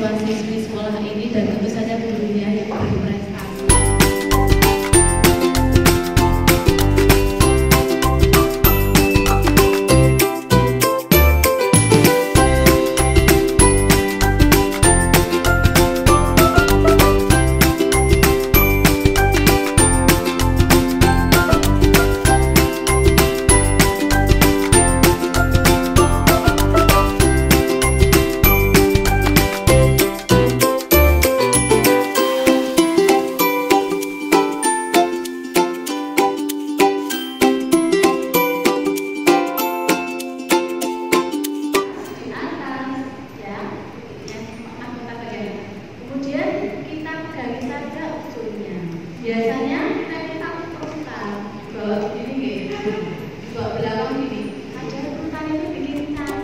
siswa-siswi sekolah ini dan tentu saja gurunya yang berprestasi. Biasanya kita perutan bawa begini gitu, bawa belakang gini. Ada perutan itu bikin tas.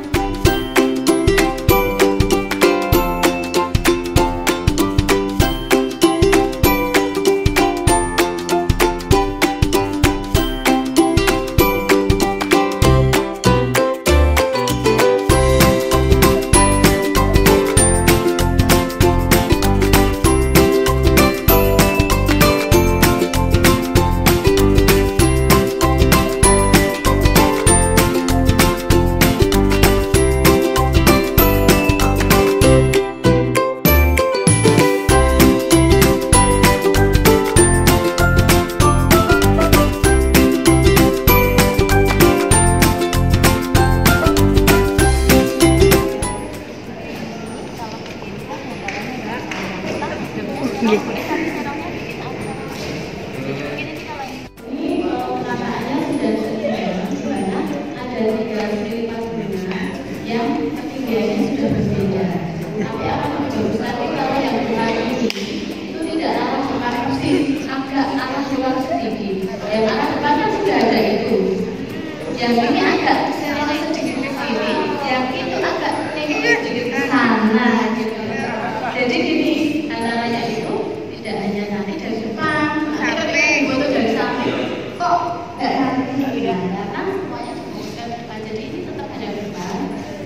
Ini penataannya sudah sebenarnya ada 3 lipat bunga yang ketinggiannya sudah berbeda. Tapi akan bagus tapi kalau yang depan ini itu tidak arah depan persis, agak arah luar sedikit. Yang arah depan kan sudah ada itu. Yang ini agak sedikit ke sini, yang itu agak sedikit ke sana gitu. Jadi gini, antaranya itu tidak hanya nanti dari depan, tapi foto dari samping. Kok nggak nanti karena semuanya disebutkan depan. Jadi ini tetap ada depan,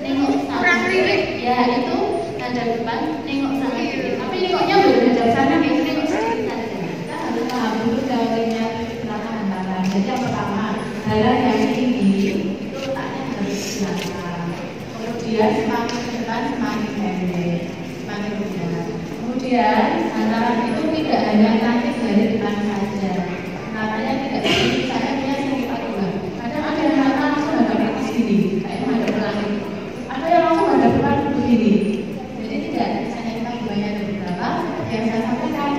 nengok samping. Ya itu ada depan, nengok samping. Tapi nengoknya bukan dari sana, itu nengok sedikit saja. Kita harus paham dulu teorinya belakang antara. Jadi yang pertama, jalan yang tinggi itu letaknya harus di belakang. Kemudian semakin ke depan semakin pendek. Kemudian antara itu tidak hanya cantik dari depan saja, namanya tidak seperti saya punya sifat dua. Kadang ada yang langsung hadap ke sini, kayak hadap ke langit. Ada yang langsung hadap ke langit begini. Jadi tidak hanya kita duanya ada beberapa. Yang saya sampaikan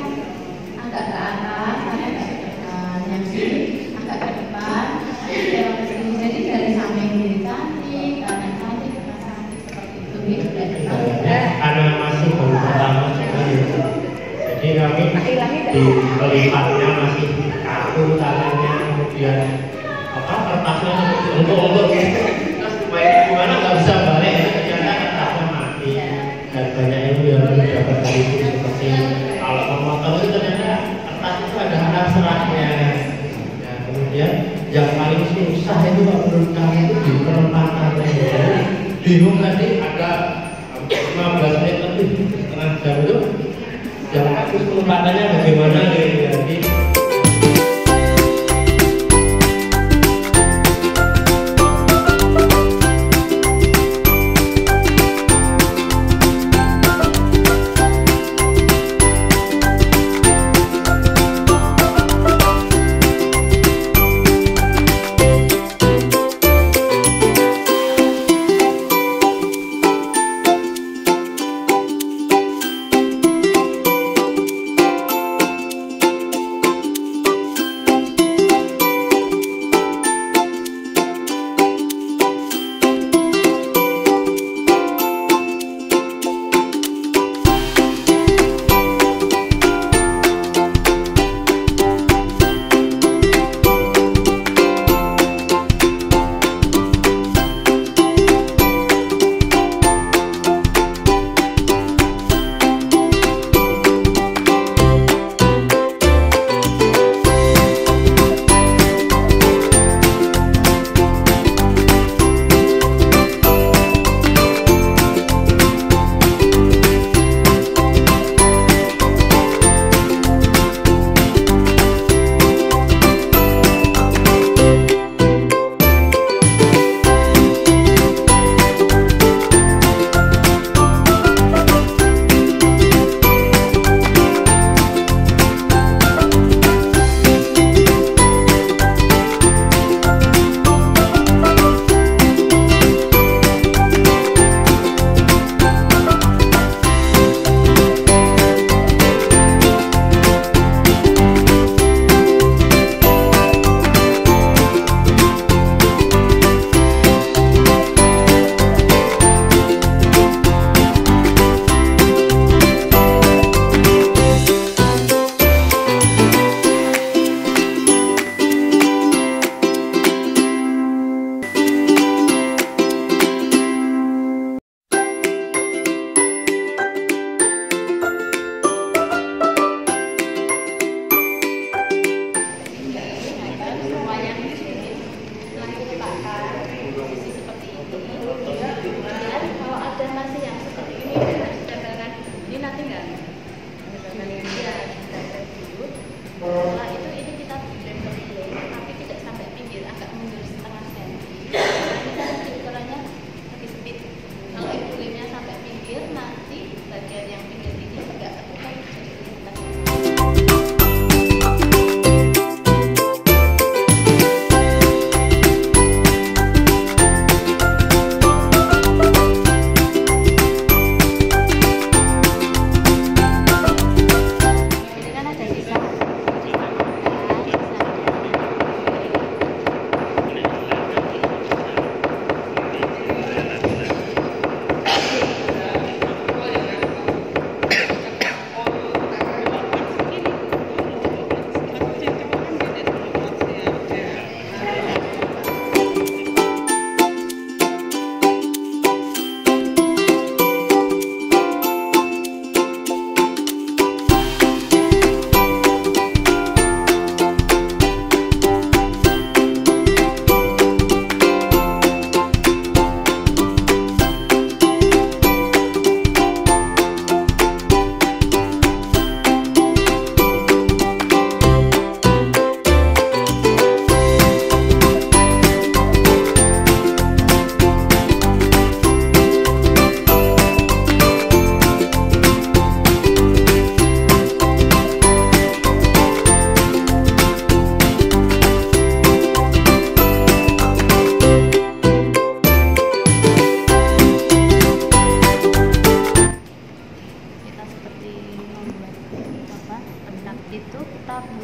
agak ke atas, saya agak ke depan, yang sini agak ke depan, yang ke sini. Jadi dari samping kiri cantik, kanan cantik, depan cantik seperti itu. Karena masih baru pertama jadi kami di pelipatnya masih kaku tangannya, kemudian kertasnya untuk terus gimana nggak bisa balik, ternyata kertasnya mati dan banyak ilmu yang dapat dari itu seperti kalau memotong itu ternyata kertas itu ada anak seratnya. Nah, kemudian yang paling susah itu menurut kami itu di penempatannya. Bingung tadi ada 15 menit lebih setengah jam itu yang bagus penempatannya bagaimana jadi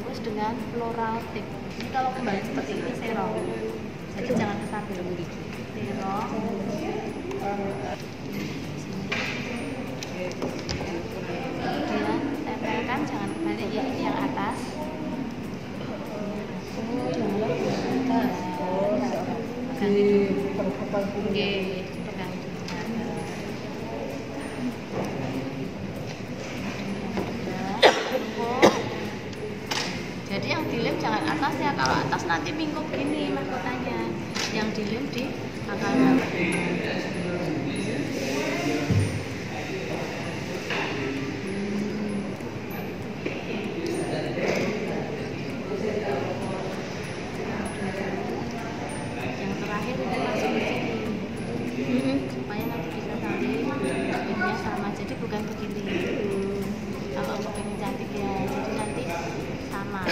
dibungkus dengan floral tip. Jadi kalau kembali seperti ini serong. Jadi jangan ke samping. Serong. Kemudian tempelkan, jangan kembali ya, ini yang atas. Pegang hidung. Oke, pegang hidung. Jadi yang dilem jangan atasnya, kalau atas nanti mingkuk gini mahkotanya. Yang dilem di akar yang terakhir ini langsung di sini supaya nanti bisa saling bentuknya sama, jadi bukan begini. Kalau mau pengen cantik ya, jadi nanti sama.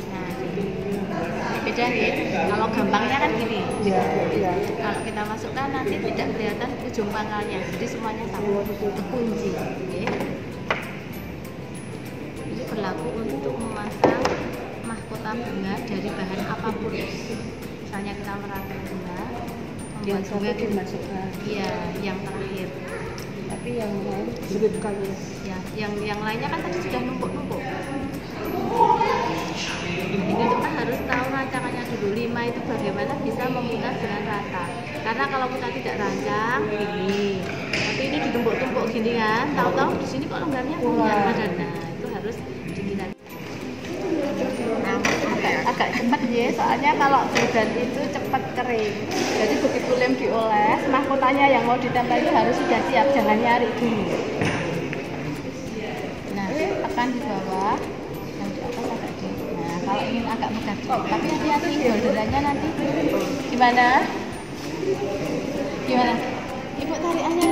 Nah, ini beda ya. Kalau gampangnya kan gini. Kalau kita masukkan nanti tidak kelihatan ujung pangkalnya, jadi semuanya sama. Terkunci. Okay. Ini berlaku untuk memasang mahkota bunga dari bahan apapun. Misalnya kita merancang bunga, membuat bunga dimasukkan. Iya, yang terakhir. Tapi yang lain selipkan ya. Yang lainnya kan tadi sudah numpuk-numpuk. Ini kita harus tahu rancangannya dulu. 5 itu bagaimana bisa memutar dengan rata. Karena kalau kita tidak rancang gini, tapi ini ditumpuk-tumpuk gini kan, tahu-tahu di sini kok longgarnya kurang ada. Nah, itu harus dikira. Nah, agak cepat ya, soalnya kalau jordan itu cepat kering. Jadi begitu lem dioles, mahkotanya yang mau ditempel itu harus sudah siap, jangan nyari dulu. Nah, tekan di bawah, yang di atas agak di. Nah, kalau ingin agak megah, tapi hati-hati borderannya nanti. Gimana? Gimana? Ibu tarikannya.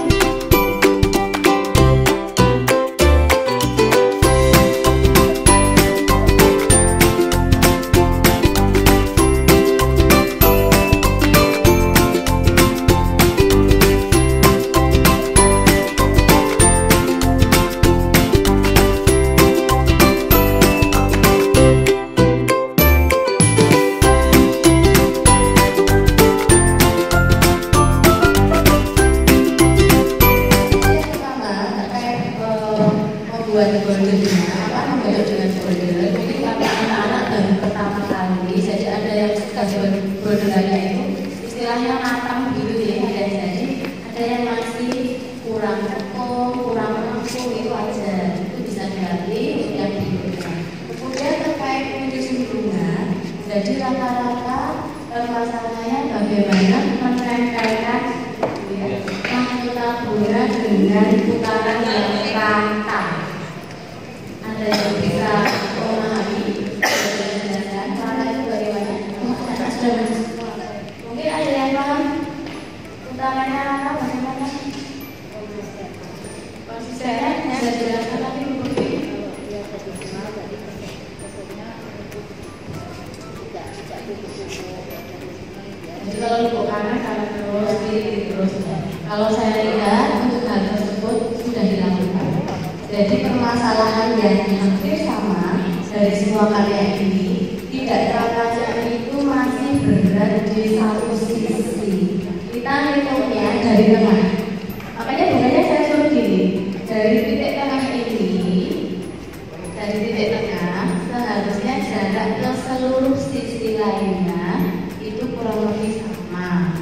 Buat bordernya, apa membentuk dengan border? Mungkin karena anak-anak baru pertama kali, jadi ada yang suka borderannya itu istilahnya matang gitu ya. Jadi ada yang masih kurang tepung, kurang langsung itu aja, itu bisa diganti yang diborder. Kemudian terkait finishing bunga, jadi rata-rata masalahnya bagaimana menempelkan mahkota bunga dengan putaran yang rata. Ada yang bisa memahami dan cara itu bagaimana? Mungkin ada yang paham putarannya apa bagaimana? Konsistennya bisa dijelaskan tapi mungkin. Jadi kalau lubuk kanan terus kiri terus. Kalau saya lihat untuk hal tersebut sudah dilakukan. Jadi permasalahan yang hampir sama dari semua karya ini, tidak terangkatnya itu masih bergerak di satu sisi. Kita hitungnya dari tengah. Makanya bunganya saya suruh gini, dari titik tengah ini, dari titik tengah seharusnya jarak ke seluruh sisi lainnya itu kurang lebih sama.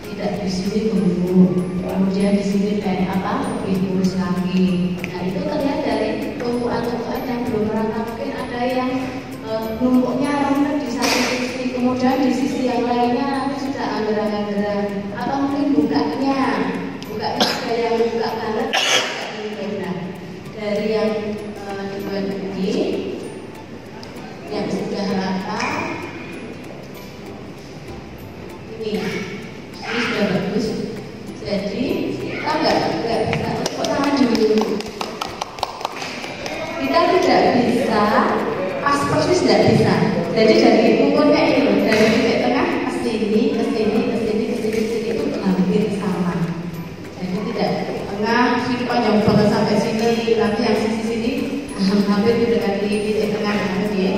Tidak di sini dulu, kemudian di sini kayak apa lebih lurus lagi. Nah itu terlihat dari tumpuan-tumpuan yang belum merata, mungkin ada yang numpuknya rata di satu sisi, kemudian di sisi yang lainnya nanti sudah anggerak-anggerak, atau mungkin bukanya ada yang buka kanan, nah dari yang dibuat ini, yang sudah rata, ini sudah bagus. Jadi kita nggak bisa kok tangan dulu. Kita tidak bisa pas persis, tidak bisa. Jadi dari ukurnya ini, dari titik tengah ke sini, ke sini, ke sini, ke sini, ke sini itu hampir sama. Jadi tidak tengah sini panjang banget sampai sini, tapi yang sisi sini hampir mendekati titik tengah ya.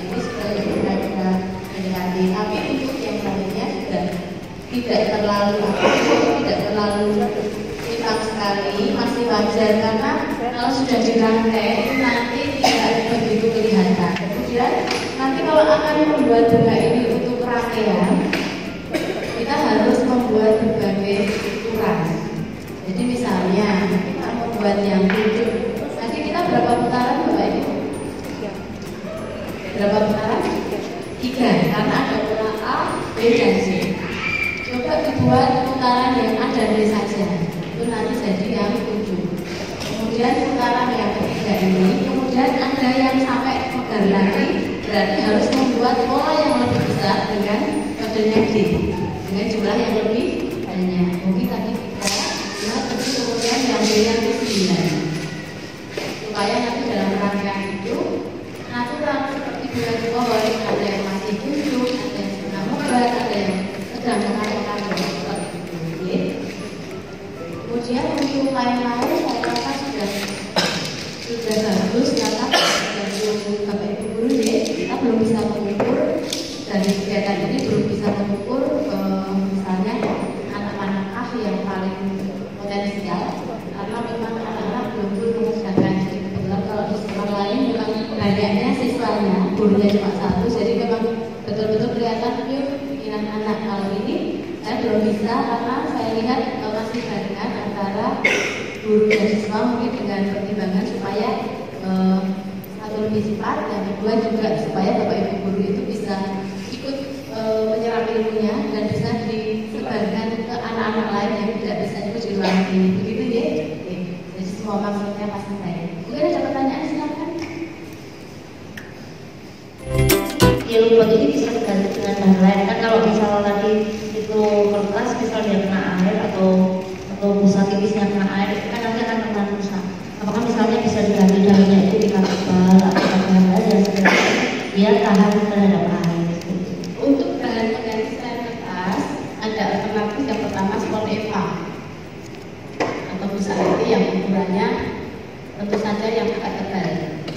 Ini sudah yang sudah mendekati, tapi untuk yang lainnya sudah tidak terlalu hitam sekali, masih wajar karena kalau sudah dirangkai itu nanti tidak begitu kelihatan. Kemudian nanti kalau akan membuat bunga ini untuk rangkaian, kita harus membuat berbagai ukuran. Jadi misalnya kita membuat yang 7, nanti kita berapa putaran Bapak Ibu? Berapa putaran? 3, karena ada pola A, B, dan C. Coba dibuat putaran yang ada D saja, itu nanti jadi yang 7. Kemudian putaran yang ketiga ini, kemudian ada yang sampai megar lagi, berarti harus membuat pola yang lebih besar dengan kodenya D, dengan jumlah yang lebih banyak. Mungkin tadi kita kemudian yang D yang ke-9, supaya nanti dalam rangkaian itu natural seperti dua boleh ada yang masih 7, ada yang sudah megar, ada yang sedang mengarahkan seperti itu. Kemudian untuk lain-lain saya rasa sudah bagus karena dari Bapak Ibu guru ya, kita belum bisa mengukur dari kegiatan ini, belum bisa mengukur misalnya anak-anak yang paling potensial karena memang anak-anak belum mengerjakan. Jadi kebetulan kalau di sekolah lain memang banyaknya siswanya, gurunya cuma 1, jadi memang betul-betul kelihatan yuk minat anak. Kalau ini saya belum bisa karena saya lihat masih barengan antara guru dan siswa, mungkin dengan pertimbangan supaya satu lebih cepat, yang kedua juga supaya Bapak Ibu guru itu bisa ikut menyerap ilmunya dan bisa disebarkan ke anak-anak lain yang tidak bisa ikut di ruang ini. Begitu ya? Jadi semua maksudnya pasti baik. Mungkin ada pertanyaan, silakan. Robot ini bisa diganti dengan bahan lain kan? Kalau misal tadi itu kertas, misal dia kena air atau busa tipisnya kena air, itu kan nanti akan kena rusak. Apakah misalnya bisa diganti dalamnya itu ikat tebal atau bahan lain yang sebenarnya biar tahan terhadap air? Untuk bahan pengganti selain kertas ada alternatif. Yang pertama spon eva atau busa itu yang ukurannya tentu saja yang agak tebal.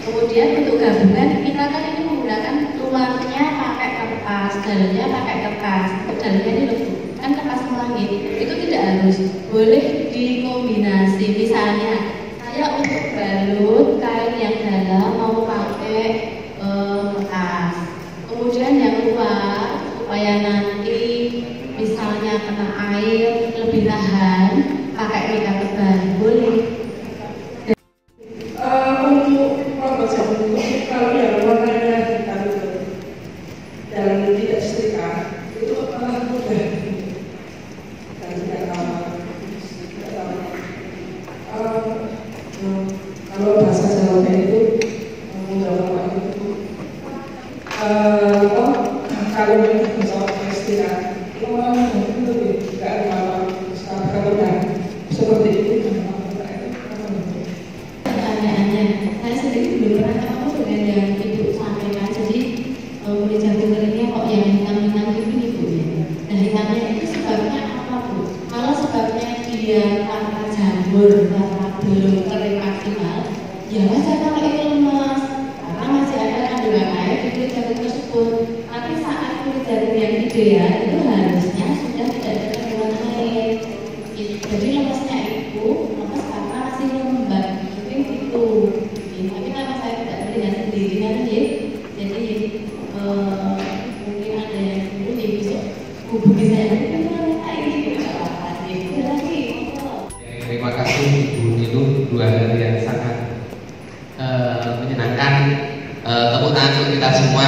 Kemudian untuk gabungan kita kan ini menggunakan luarnya pakai kertas, dalamnya pakai kertas. Untuk dalamnya ini lembut, kan kertas melangit. Itu tidak harus, boleh dikombinasi. Misalnya saya untuk balut kain yang dalam mau pakai kertas. Kemudian yang luar supaya nanti misalnya kena air lebih tahan pakai ikat tebal, boleh. Kalau yang warnanya hitam dan tidak setrika itu malah mudah dan tidak lama. Kalau bahasa Jawa itu mudah itu kalau yang bisa setrika itu malah lebih tidak lama. Kalau seperti itu pertanyaannya, saya sendiri belum pernah ketemu dengan yang ibu sampaikan. Jadi boleh jatuh kok yang hitam-hitam itu ibu ya. Dan hitamnya itu sebabnya apa Bu? Kalau sebabnya dia tanpa jamur, karena belum kering maksimal, ya wajar kalau itu lemas karena masih ada kandungan air di kulit jarum tersebut. Tapi saat kulit jarum yang ideal itu harusnya sudah tidak ada kandungan air. Jadi lemasnya itu lemas karena masih lembab. Itu, tapi karena saya tidak melihat sendiri kan ya, jadi mungkin ada yang dulu ya besok hubungi saya Terima kasih Ibu Nilu, 2 hari yang sangat menyenangkan. Tepuk tangan untuk kita semua.